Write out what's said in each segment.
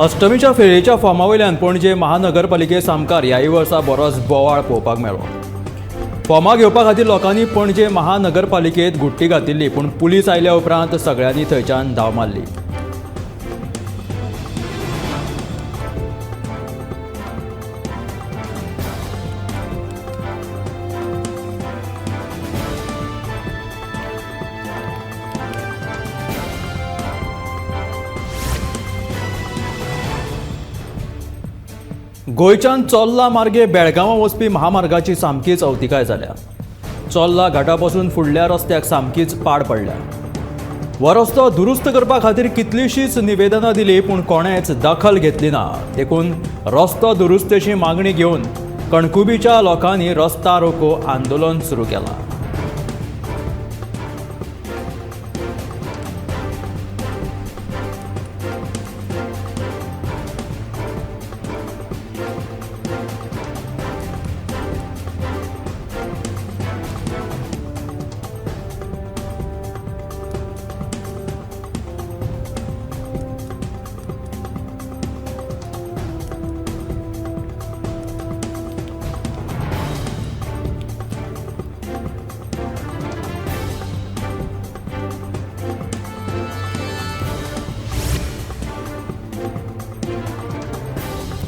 अष्टमीच्या फेरेच्या फॉर्मावयल्यान पणजे महानगरपालिकेत सामकार ह्याय वर्सा बरोच बोवाळ पळोवपाक मेळ्ळो। फॉर्मां घेवपा खातीर लोकांनी पणजे महानगरपालिकेत घुट्टी घातिल्ली, पूण पुलीस आयल्या उपरांत सगळ्यांनी थंयच्यान धांव मारली। गोंयच्यान चोर्ला मार्गे बेळगांवां वचपी महामार्गाची सामकीच अवतिकाय जाल्या। चोर्ला घाटा पासून फुडल्या रस्त्याक सामकीच पाड पडल्या। हो रस्तो दुरुस्त करपा खातीर कितलींशींच निवेदनां दिलीं, पूण कोणेच दखल घेतली ना। देखून रस्तो दुरुस्तेची मागणी घेवन कणकुबीच्या लोकांनी रस्ता रोको आंदोलन सुरू केलां।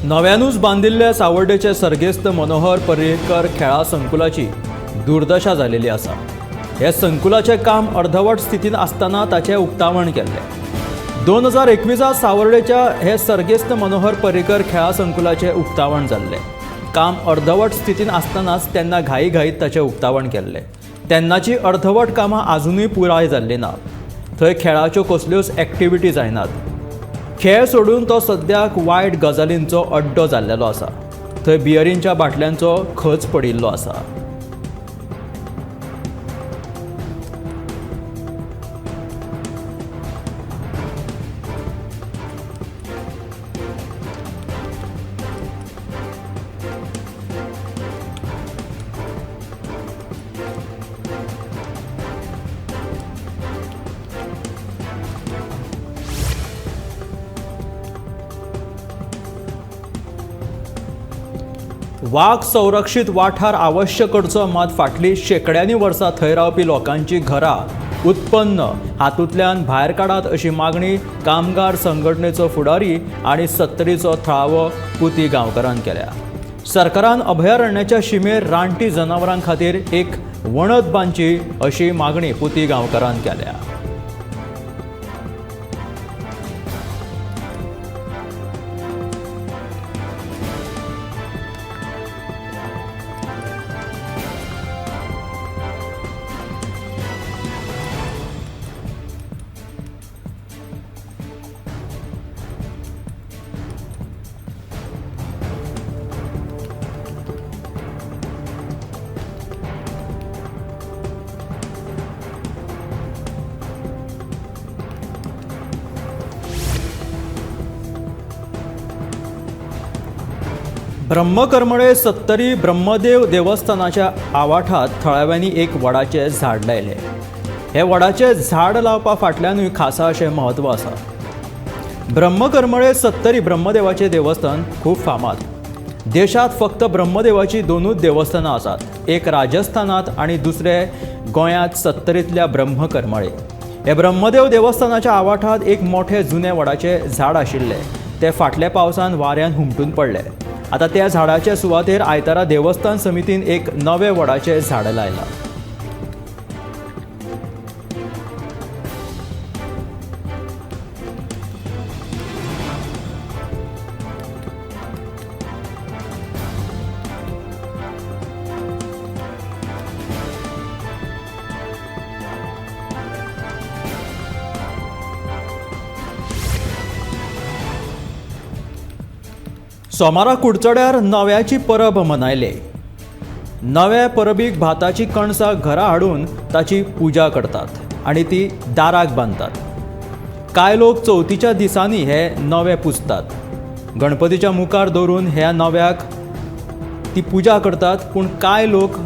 नव्यानूच बांदिल्ल्या सावर्डेचे सर्गेस्त मनोहर पर्रीकर खेळा संकुलाची दुर्दशा जालेली आसा। हे संकुलाचे काम अर्धवट स्थितीन आसतना ताचे उक्तावण केल्ले। 2021 सावर्डेच्या हे सर्गेस्त मनोहर पर्रीकर खेळा संकुलाचे उक्तावण जाल्ले। काम अर्धवट स्थितीन आसतनाच तेन्ना घाईघाईत ताचे उक्तावण केल्ले। तेन्नाची अर्धवट कामां आजुनूय पुराय जाल्ली नात। थंय खेळाच्यो कसल्योच एक्टिविटी जायनात। खेळ सोडून तो सद्याक वायट गजालींचो अड्डो जाल्लेलो आसा। थंय बियरींच्या बाटल्यांचो खच पडिल्लो आसा। वाघ संरक्षीत वाठार आवश्य करचो, मात फाटली शेकड्यांनी वर्सां थंय रावपी लोकांची घरां उत्पन्न हातूंतल्यान भायर काडात अशी मागणी कामगार संघटनेचो फुडारी आनी सत्तरीचो थळावो पुती गांवकारान केल्या। सरकारान अभयारण्याच्या शिमेर रानटी जनावरां खातीर एक वणद बांदची अशी मागणी पुती गांवकारान केल्या। ब्रह्मकर्मळे सत्तरी ब्रह्मदेव देवस्थानाच्या आवाठात थळाव्यांनी एक वडाचे झाड लायले। हे वडाचे झाड लावपा फाटल्यानूय खासा अशें म्हत्व आसा। ब्रह्मकर्मळे सत्तरी ब्रह्मदेवाचे देवस्थान खूब फामाद। देशात फक्त ब्रह्मदेवाची दोनूच देवस्थानां आसात, एक राजस्थानात आनी दुसरे गोंयांत सत्तरींतल्या ब्रह्मकर्मळे। हे ब्रह्मदेव देवस्थानाच्या आवाठात एक मोठे जुने वडाचे झाड आशिल्ले। ते फाटल्या पावसान वाऱ्यान हुमटून पडले। आता त्या झाडाच्या सुवातेर आयतारा देवस्थान समितीन एक नवे वडाचे झाड लायला। सोमारा कुडचड्यार नव्याची परब मनयले। नव्या परबीक भाताची कणसां घरा हाडून ताची पुजा करतात आनी ती दाराक बांदतात। कांय लोक चवथीच्या दिसांनी हे नवे पुजतात। गणपतीच्या मुखार दवरून ह्या नव्याक ती पुजा करतात, पूण कांय लोक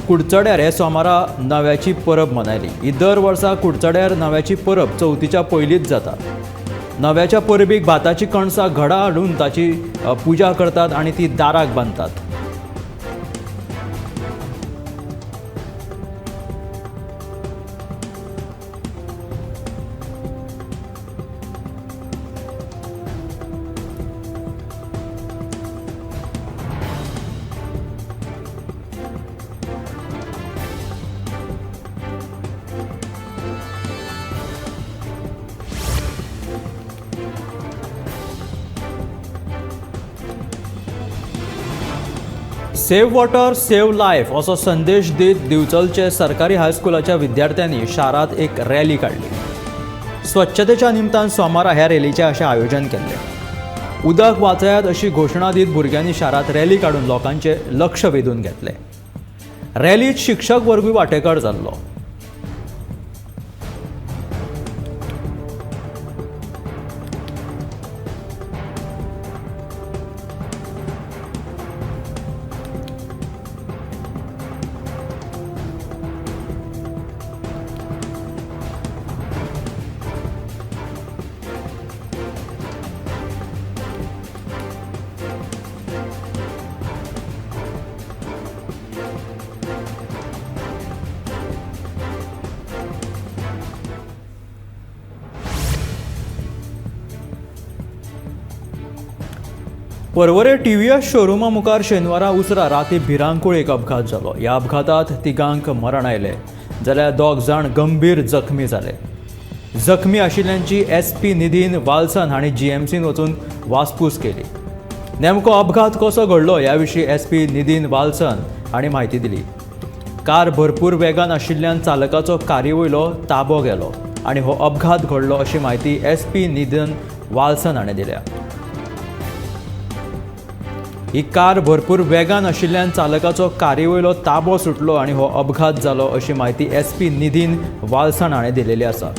कुडचड्यार हे सोमारा नव्याची परब मनयली। ही दर वर्सा कुडचड्यार नव्याची परब चवथीच्या पयलींच जाता। नव्याच्या परबीक भाताची कणसां घडा हाडून ताची पुजा करतात आणि ती दाराक बांदतात. सेव्ह वॉटर सेव्ह लायफ असो संदेश दीत दिवचलचे सरकारी हायस्कुलाच्या विद्यार्थ्यांनी शारांत एक रॅली काढली. स्वच्छतेच्या निमतान सोमारा ह्या रॅलीचें अशें आयोजन केल्लें. उदक वाचयात अशी घोशणा दीत भुरग्यांनी शारांत रॅली काडून लोकांचे लक्ष वेधून घेतलें. रॅलीत शिक्षक वर्गूय वांटेकार जाल्लो. परवरे टीव्हीएस शोरूमा मुखार शेनवारा उसरा राती भिरांकूळ एक अपघात जालो. ह्या अपघातांत तिगांक मरण आयलें जाल्यार 2 जाण गंभीर जखमी जाले. जखमी आशिल्ल्यांची SP निधीन वाल्सन हांणी GMCन वचून वासपूस केली. नेमको अपघात कसो घडलो ह्या विशीं SP निधीन वाल्सन हांणी म्हायती दिली. कार भरपूर वेगान आशिल्ल्यान चालकाचो कारवयलो ताबो गेलो आनी हो अपघात घडलो अशी म्हायती SP निधीन वाल्सन हांणी दिल्या. ही कार भरपूर वेगान आशिल्ल्यान चालकाचो कारवयलो ताबो सुटलो आनी हो अपघात जालो अशी म्हायती SP निधीन वाल्सन हांणी दिलेली आसा.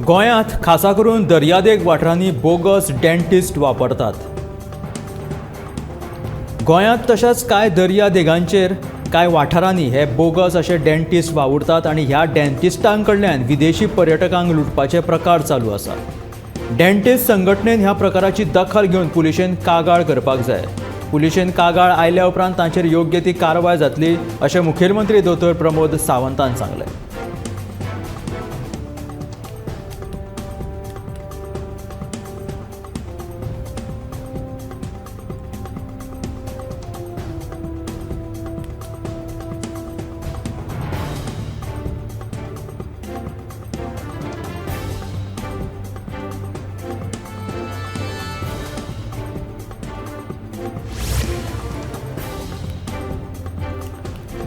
गोंयांत खासा करून दर्यादेग वाठारांनी बोगस डेंटिस्ट वापरतात. गोंयांत तशेंच कांय दर्यादेगांचेर कांय वाठारांनी हे बोगस अशे डेंटिस्ट वावुरतात आनी ह्या डेंटिस्टां कडल्यान विदेशी पर्यटकांक लुटपाचे प्रकार चालू आसा. डेंटिस्ट संघटनेन ह्या प्रकाराची दखल घेवन पुलिशेन कागाळ करपाक जाय. पुलिशेन कागाळ आयल्या उपरांत तांचेर योग्य ती कारवाय जातली अशें मुखेलमंत्री दोतोर प्रमोद सावंतान सांगलें.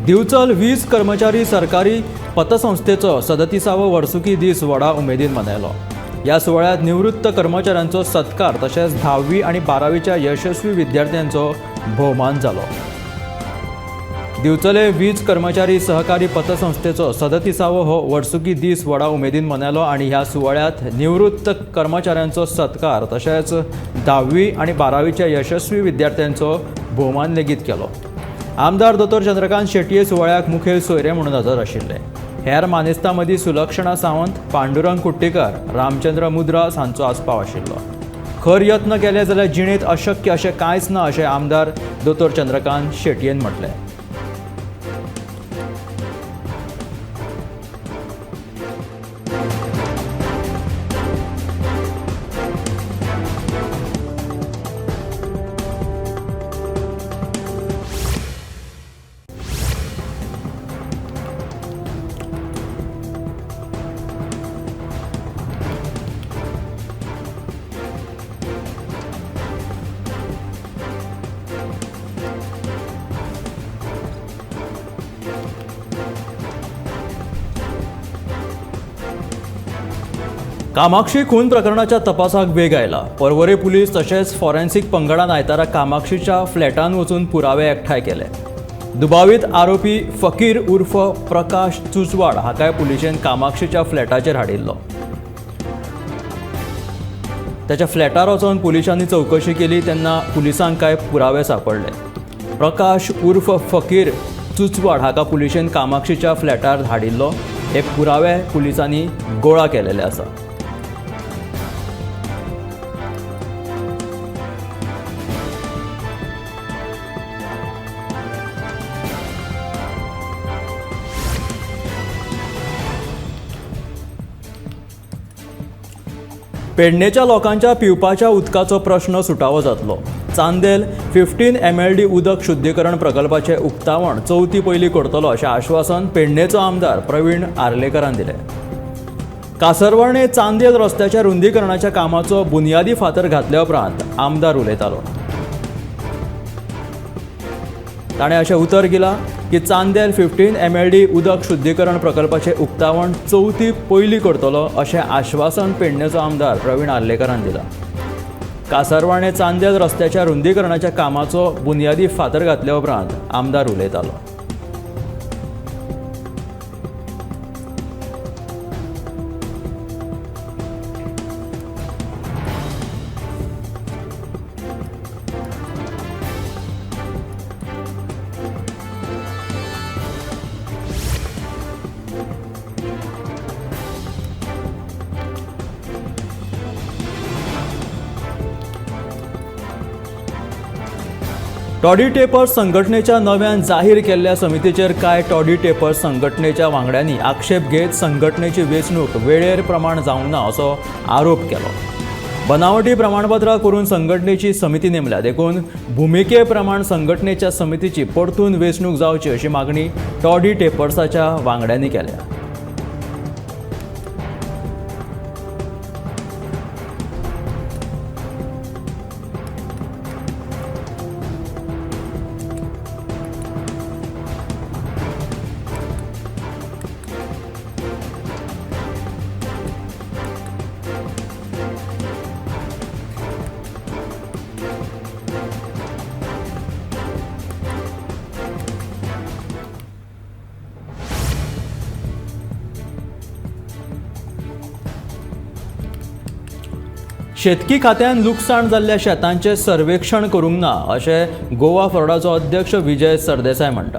दिवचल वीज कर्मचारी सरकारी पतसंस्थेचो 37वो वर्सुकी दीस व्हडा उमेदीन मनयलो. ह्या सुवाळ्यात निवृत्त कर्मचाऱ्यांचो सत्कार तशेंच 10वी आनी 12वीच्या यशस्वी विद्यार्थ्यांचो भोवमान जालो. दिवचले वीज कर्मचारी सहकारी पतसंस्थेचो 37वो हो वर्सुकी दीस व्हडा उमेदीन मनयलो आनी ह्या सुवाळ्यात निवृत्त कर्मचाऱ्यांचो सत्कार तशेंच 10वी आनी 12वीच्या यशस्वी विद्यार्थ्यांचो भोवमान लेगीत केलो. आमदार दोतोर चंद्रकांत शेटये सुवाळ्याक मुखेल सोयरे म्हणून हजर आशिल्ले. हेर मानेस्तां मदीं सुलक्षणा सावंत, पांडुरंग कुट्टीकार, रामचंद्र मुद्रास हांचो आस्पाव आशिल्लो. खर यत्न केले जाल्यार जिणेंत अशक्य अशें कांयच ना अशें आमदार दोतोर चंद्रकांत शेटयेन म्हटलें. कामाक्षी खून प्रकरणाच्या तपासाक वेग आयला. पर्वरी पुलीस तशेंच फॉरेन्सिक पंगडान आयतारा कामाक्षीच्या फ्लॅटान वचून पुरावे एकठांय केले. दुबावीत आरोपी फकीर उर्फ प्रकाश चुचवाड हाकाय पुलिशेन कामाक्षीच्या फ्लॅटाचेर हाडिल्लो. त्याच्या फ्लॅटार वचून पुलिसांनी चौकशी केली तेन्ना पुलिसांक कांय पुरावे सांपडले. प्रकाश उर्फ फकीर चुचवाड हाका पुलिशेन कामाक्षीच्या फ्लॅटार हाडिल्लो. हे पुरावे पुलिसांनी गोळा केलेले आसा. पेडणेच्या लोकांच्या पिवपाच्या उदकाचो प्रश्न सुटावो जातलो. चांदेल 15 MLD उदक शुद्धीकरण प्रकल्पाचे उक्तावण चवथी पयलीं करतलो अशें आश्वासन पेडणेचो आमदार प्रवीण आर्लेकरान दिलें. कासरवाणे चांदेल रस्त्याच्या रुंदीकरणाच्या कामाचो बुनयादी फातर घातल्या उपरांत आमदार उलयतालो. ताणें अशें उतर दिलां की चांदेल 15 MLD उदक शुद्धीकरण प्रकल्पाचे उक्तावण चवथी पयलीं करतलो अशें आश्वासन पेडणेचो आमदार प्रवीण आर्लेकरान दिलां. कासरवाणे चांदेल रस्त्याच्या रुंदीकरणाच्या कामाचो बुनयादी फातर घातल्या उपरांत आमदार उलयतालो. टॉडी टेपर्स संघटनेच्या नव्यान जाहीर केल्ल्या समितीचेर कांय टॉडी टेपर्स संघटनेच्या वांगड्यांनी आक्षेप घेत संघटनेची वेंचणूक वेळेर प्रमाण जावंक ना असो आरोप केलो. बनावटी प्रमाणपत्रां करून संघटनेची समिती नेमल्या. देखून भुमिके प्रमाण संघटनेच्या समितीची परतून वेंचणूक जावची अशी मागणी टॉडी टेपर्साच्या वांगड्यांनी केल्या. शेतकी खात्यान लुकसाण जाल्ल्या शेतांचे सर्वेक्षण करूंक ना अशें गोवा फोर्डाचो अध्यक्ष विजय सरदेसाय म्हणटा.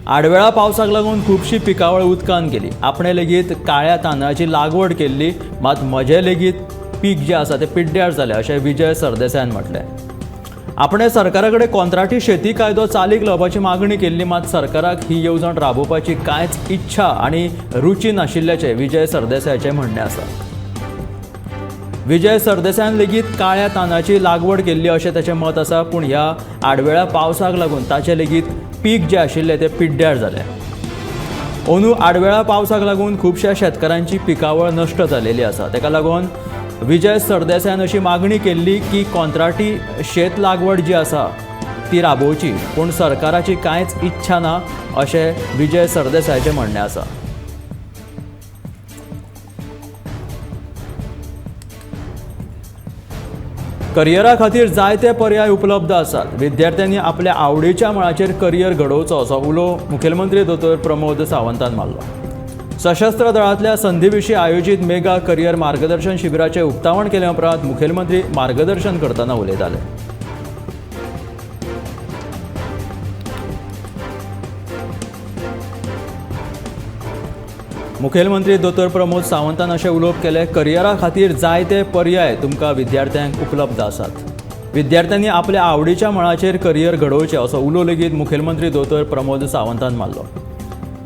आडवेळा पावसाक लागून खुबशी पिकावळ उदकान गेली. आपणे लेगीत काळ्या तांदळाची लागवड केल्ली, मात म्हजे लेगीत पीक जे आसा ते पिड्ड्यार जालें अशें विजय सरदेसायान म्हटलें. आपणे सरकारा कडेन कंत्राटी शेती कायदो चालीक लावपाची मागणी केल्ली, मात सरकाराक ही येवजण राबोवपाची कांयच इच्छा आनी रुची नाशिल्ल्याचें विजय सरदेसायाचें म्हणणें आसा. विजय सरदेसायान लेगीत काळ्या तांदळाची लागवड केल्ली अशें ताचें मत आसा, पूण ह्या आडवेळ्या पावसाक लागून ताचें लेगीत पीक जे आशिल्लें तें पिड्ड्यार जालें. अंदू आडवेळा पावसाक लागून खुबश्या शेतकारांची पिकावळ नश्ट जालेली आसा. ताका लागून विजय सरदेसायान अशी मागणी केल्ली की कंत्राटी शेत लागवड जी आसा ती राबोवची, पूण सरकाराची कांयच इच्छा ना अशें विजय सरदेसायाचें म्हणणें आसा. करियरा खातीर जायते पर्याय उपलब्ध आसात. विद्यार्थ्यांनी आपल्या आवडीच्या मळाचेर करियर घडोवचो असो उलो मुखेलमंत्री दोतोर प्रमोद सावंतान मारलो. सशस्त्र दळांतल्या संधी विशीं आयोजीत मेगा करियर मार्गदर्शन शिबिराचें उक्तावण केल्या उपरांत मुखेलमंत्री मार्गदर्शन करतना उलयताले. मुखेलमंत्री दोतोर प्रमोद सावंतान अशें उलोवप केलें, करियरा खातीर जायते पर्याय तुमकां विद्यार्थ्यांक उपलब्ध आसात. विद्यार्थ्यांनी आपल्या आवडीच्या मळाचेर करियर घडोवचें असो उलो लेगीत मुखेलमंत्री दोतोर प्रमोद सावंतान मारलो.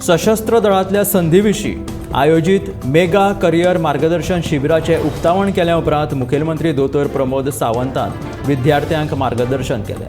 सशस्त्र दळांतल्या संधी विशीं आयोजीत मेगा करियर मार्गदर्शन शिबिराचें उक्तावण केल्या उपरांत मुखेलमंत्री दोतोर प्रमोद सावंतान विद्यार्थ्यांक मार्गदर्शन केलें.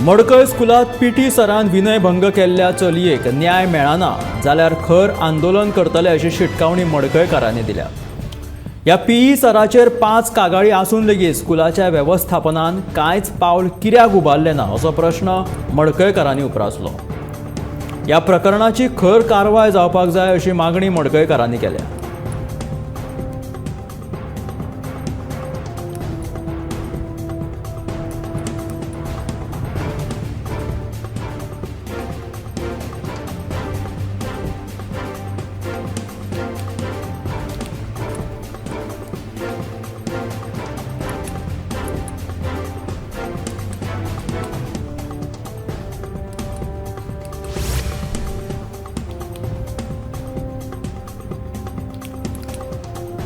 मडकय स्कुलात पीटी सरान विनयभंग केल्ल्या चलयेक न्याय मेळना जाल्यार खर आंदोलन करतले अशी शिटकावणी मडकयकारांनी दिल्या. ह्या पीई सराचेर 5 कागाळी आसून लेगीत स्कुलाच्या वेवस्थापनान कांयच पावल कित्याक उबारलें ना असो प्रश्न मडकयकारांनी उपरासलो. ह्या प्रकरणाची खर कारवाय जावपाक जाय अशी मागणी मडकयकारांनी केल्या.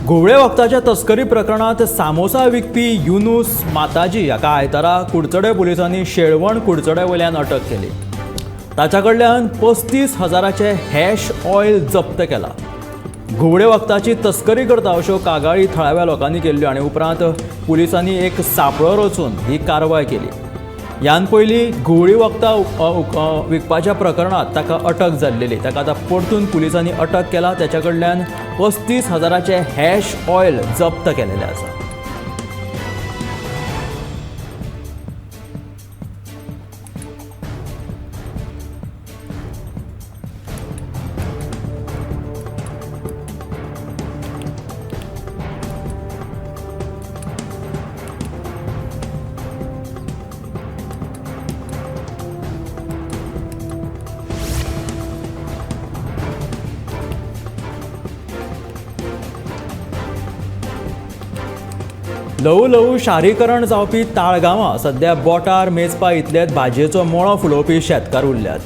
घुवळे वखदाच्या तस्करी प्रकरणात सामोसा विकपी युनूस माताजी हाका आयतारा कुडचडे पुलिसांनी शेळवण कुडचड्या वयल्यान अटक केली. ताच्या कडल्यान 35,000चे हॅश ऑयल जप्त केला. घुवळे वखदाची तस्करी करता अश्यो कागाळी थळाव्या लोकांनी केल्ल्यो आनी उपरांत पुलिसांनी एक सापळो रचून ही कारवाय केली. ह्यान पयलीं घुवळी वखदां विकपाच्या प्रकरणात ताका अटक जाल्लेली. ताका आतां परतून पुलिसांनी अटक केला. त्याच्या कडल्यान 35,000चे हॅश ऑयल जप्त केलेले आसा. ल्हवू ल्हवू शारीकरण जावपी ताळगांवां सध्या बोटार मेजपा इतलेच भाजयेचो मळो फुलोवपी शेतकार उरल्यात.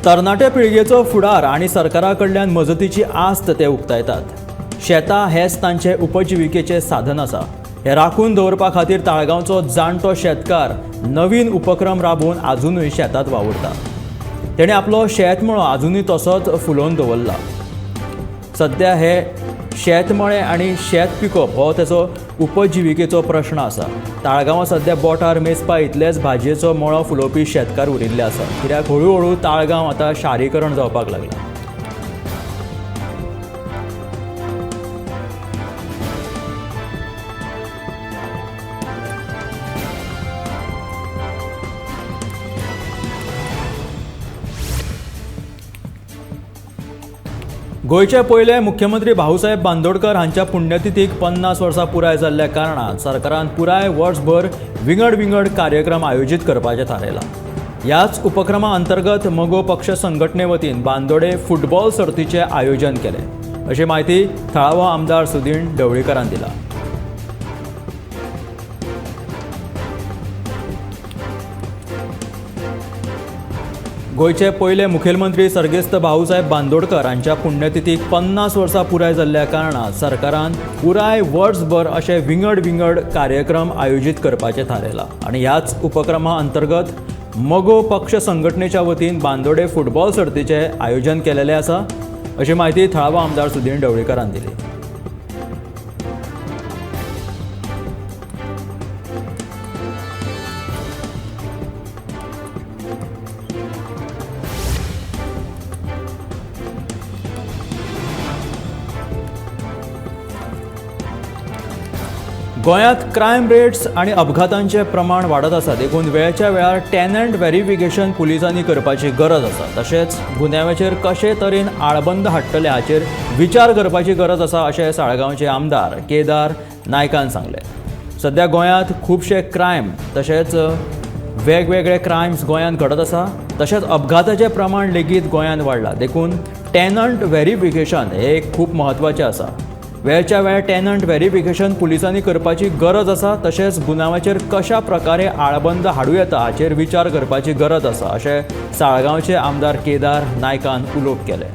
तरणाटे पिळगेचो फुडार आनी सरकारा कडल्यान मजतीची आस्त ते उक्तायतात. शेतां हेच तांचे उपजिविकेचें साधन आसा. हे राखून दवरपा खातीर ताळगांवचो जाणटो शेतकार नवीन उपक्रम राबोवन आजुनूय शेतांत वावुरता. तेणें आपलो शेतमळो आजुनूय तसोच फुलोवन दवरला. सध्या हे शेतमळे आनी शेत पिकप हो तेचो उपजिविकेचो प्रश्न आसा. ताळगांवां सध्या बोटार मेजपा इतलेच भाजयेचो मळो फुलोवपी शेतकार उरिल्ले आसा. कित्याक हळू हळू ताळगांव आतां शारीकरण जावपाक लागला. गोयचे पयले मुख्यमंत्री भाऊसाहेब बांदोडकर हांच्या पुण्यतिथीक 50 वर्सां पुराय जाल्ल्या कारणान सरकारान पुराय वर्सभर विंगड कार्यक्रम आयोजीत करपाचें थारायलां. ह्याच उपक्रमा अंतर्गत मगो पक्ष संघटने वतीन बांदोडे फुटबॉल सर्तीचें आयोजन केलें अशी माहिती थळावो आमदार सुदीन ढवळीकरान दिला. गोयचे पयले मुखेलमंत्री सर्गेस्त भाऊसाहेब बांदोडकर हांच्या पुण्यतिथीक 50 वर्सां पुराय जाल्ल्या कारणान सरकारान पुराय वर्सभर अशे विंगड कार्यक्रम आयोजीत करपाचें थारायलां आनी ह्याच उपक्रमा अंतर्गत मगो पक्ष संघटनेच्या वतीन बांदोडे फुटबॉल सर्तीचें आयोजन केलेलें आसा अशी माहिती थळावो आमदार सुदीन ढवळीकरान दिली. गोंयांत क्रायम रेट्स आनी अपघातांचें प्रमाण वाडत आसा. देखून वेळच्या वेळार टेनंट व्हेरिफिकेशन पुलिसांनी करपाची गरज आसा. तशेंच गुन्यांवाचेर कशे तरेन आळबंद हाडटले हाचेर विचार करपाची गरज आसा अशें साळगांवचे आमदार केदार नायकान सांगलें. सध्या गोंयांत खुबशे क्रायम तशेंच वेगवेगळे क्रायम्स गोंयांत घडत आसा. तशेंच अपघाताचें प्रमाण लेगीत गोंयांत वाडलां. देखून टेनंट व्हेरिफिकेशन हें एक खूब म्हत्वाचें आसा. वेळच्या वेळ टेनंट व्हेरिफिकेशन पुलिसांनी करपाची गरज आसा. तशेंच गुन्यांवाचेर कशा प्रकारे आळबंद हाडूं येता हाचेर विचार करपाची गरज आसा अशें साळगांवचे आमदार केदार नायकान उलोवप केलें.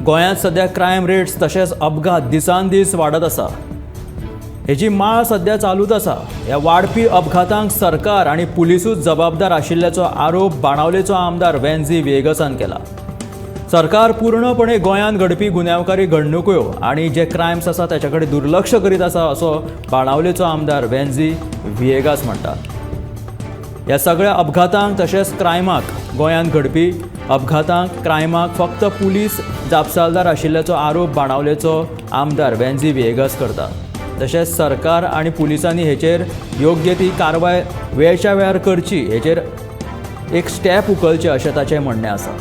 गोंयांत सध्या क्रायम रेट्स तशेंच अपघात दिसान दीस वाडत आसा. हेची माळ सध्या चालूच आसा। ह्या वाडपी अपघातांक सरकार आनी पुलिसूच जबाबदार आशिल्ल्याचो आरोप बाणावलेचो आमदार वेन्झी विएगसान केला। सरकार पूर्णपणे गोंयांत घडपी गुन्यांवकारी घडणुको आनी जे क्रायम्स आसा ताचे कडेन दुर्लक्ष करीत आसा असो बाणावलेचो आमदार वेन्झी विएगास म्हणटा। ह्या सगळ्या अपघातांक तशेंच क्रायमाक गोंयांत घडपी अपघातांक क्रायमाक फक्त पुलीस जापसालदार आशिल्ल्याचो आरोप बाणावलेचो आमदार वेन्झी विएगास करता। तशेंच सरकार आनी पुलिसांनी हेचेर योग्य ती कारवाय वेळच्या वेळार करची हेचेर एक स्टेप उखलचें अशें ताचें म्हणणें आसा।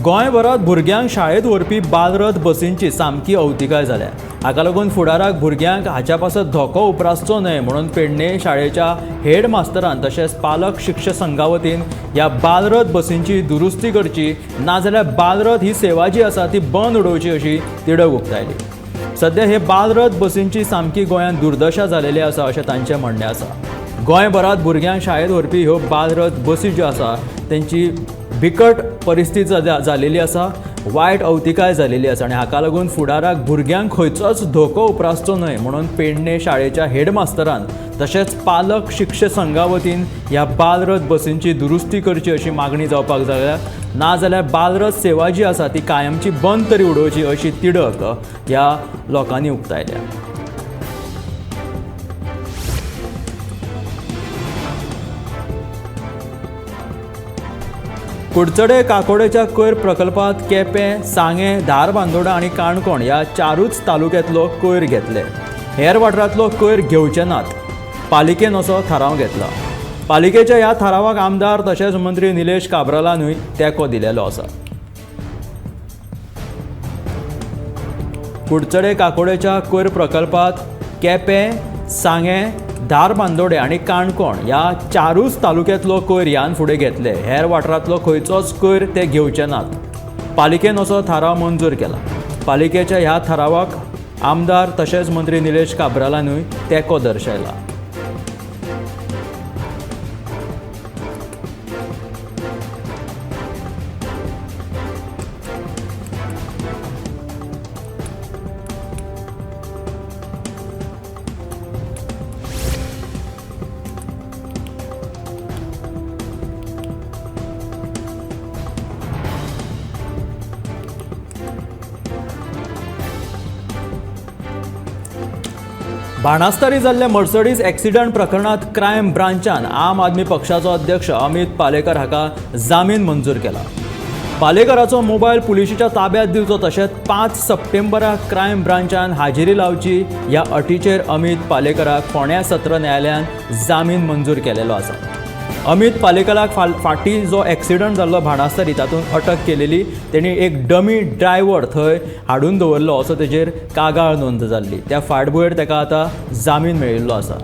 गोंयभरांत भुरग्यांक शाळेंत व्हरपी बालरथ बसींची सामकी अवतिकाय जाल्या। हाका लागून फुडाराक भुरग्यांक हाच्या पासत धोको उप्रासचो न्हय म्हणून पेडणे शाळेच्या हेड मास्तरान तशेंच पालक शिक्षक संघा वतीन ह्या बालरथ बसींची दुरुस्ती करची नाजाल्यार बालरथ ही सेवा जी आसा ती बंद उडोवची अशी तिडक उक्तायली। सध्या हे बालरथ बसींची सामकी गोंयांत दुर्दशा जालेली आसा अशें तांचें म्हणणें आसा। गोंयभरांत भुरग्यांक शाळेंत व्हरपी ह्यो बालरथ बसी ज्यो आसा तेंची बिकट परिस्थिती जालेली आसा, वायट अवतिकाय जालेली आसा आनी हाका लागून फुडाराक भुरग्यांक खंयचोच धोको उप्रासचो न्हय म्हणून पेडणे शाळेच्या हेडमास्तरान तशेंच पालक शिक्षक संघा वतीन ह्या बालरथ बसींची दुरुस्ती करची अशी मागणी जावपाक जाल्या नाजाल्यार बालरथ सेवा जी आसा ती कायमची बंद तरी उडोवची अशी तिडक ह्या लोकांनी उक्तायल्या। कुडचडे काकोडेच्या कोयर प्रकल्पात केपें, सांगे, धारबांदोडा आनी काणकोण ह्या चारूच तालुक्यांतलो कोयर घेतले। हेर वाठारांतलो कोयर घेवचे नात। पालिकेन असो थाराव घेतला। पालिकेच्या ह्या थारावाक आमदार तशेंच मंत्री निलेश काब्रालानूय तेंको दिलेलो आसा। कुडचडे काकोडेच्या कोयर प्रकल्पात केपें, सांगे, धारबांदोडे आनी काणकोण ह्या चारूच तालुक्यांतलो कोयर ह्यान फुडें घेतले। हेर वाठारांतलो खंयचोच कोयर ते घेवचे नात। पालिकेन असो थाराव मंजूर केला। पालिकेच्या ह्या थारावाक आमदार तशेंच मंत्री निलेश काब्रालानूय तेंको दर्शयला। बाणास्तारी जाल्ल्या मर्सडीज एक्सिडंट प्रकरणात क्रायम ब्रांचान आम आदमी पक्षाचो अध्यक्ष अमित पालेकर हाका जामीन मंजूर केला। पालेकराचो मोबायल पुलिशेच्या ताब्यात दिवचो तशेंच 5 सप्टेंबराक क्रायम ब्रांचान हाजेरी लावची ह्या अटीचेर अमित पालेकराक फोंड्या सत्र न्यायालयान जामीन मंजूर केलेलो आसा। अमित पालेकराक फाटीं जो एक्सिडंट जाल्लो बाणास्तारी तातूंत अटक केलेली तेणी एक डमी ड्रायव्हर थंय हाडून दवरलो असो तेजेर कागाळ नोंद जाल्ली। त्या फाटभुंयेर ताका आतां जामीन मेळिल्लो आसा।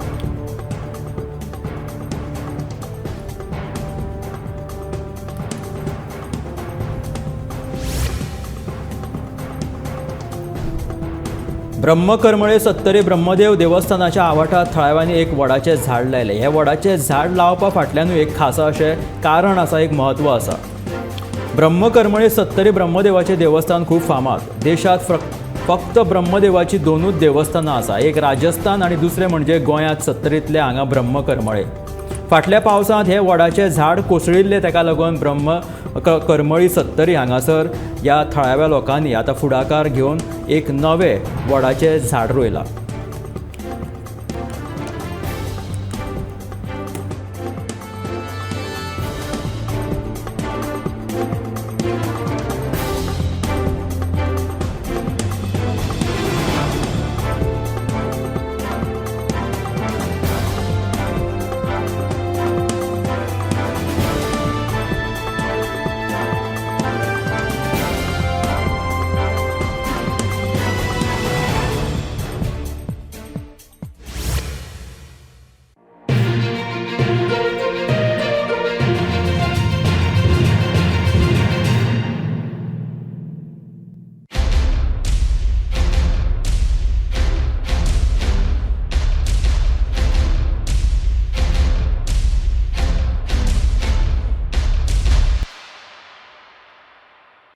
ब्रह्मकर्मळे सत्तरी ब्रह्मदेव देवस्थानाच्या आवाठांत थळाव्यांनी एक वडाचें झाड लायलें। हे वडाचें झाड लावपा फाटल्यानूय एक खासा अशें कारण आसा, एक म्हत्व आसा। ब्रह्मकर्मळे सत्तरी ब्रह्मदेवाचें देवस्थान खूब फामाद। देशांत फक्त ब्रह्मदेवाची 2च देवस्थानां आसा, एक राजस्थान आनी दुसरें म्हणजे गोंयांत सत्तरींतले हांगा ब्रह्मकर्मळे। फाटल्या पावसांत हे वडाचें झाड कोसळिल्लें ताका लागून ब्रह्मकर्मळी सत्तरी हांगासर ह्या थळाव्या लोकांनी आतां फुडाकार घेवन एक नवें वडाचें झाड रोयलां।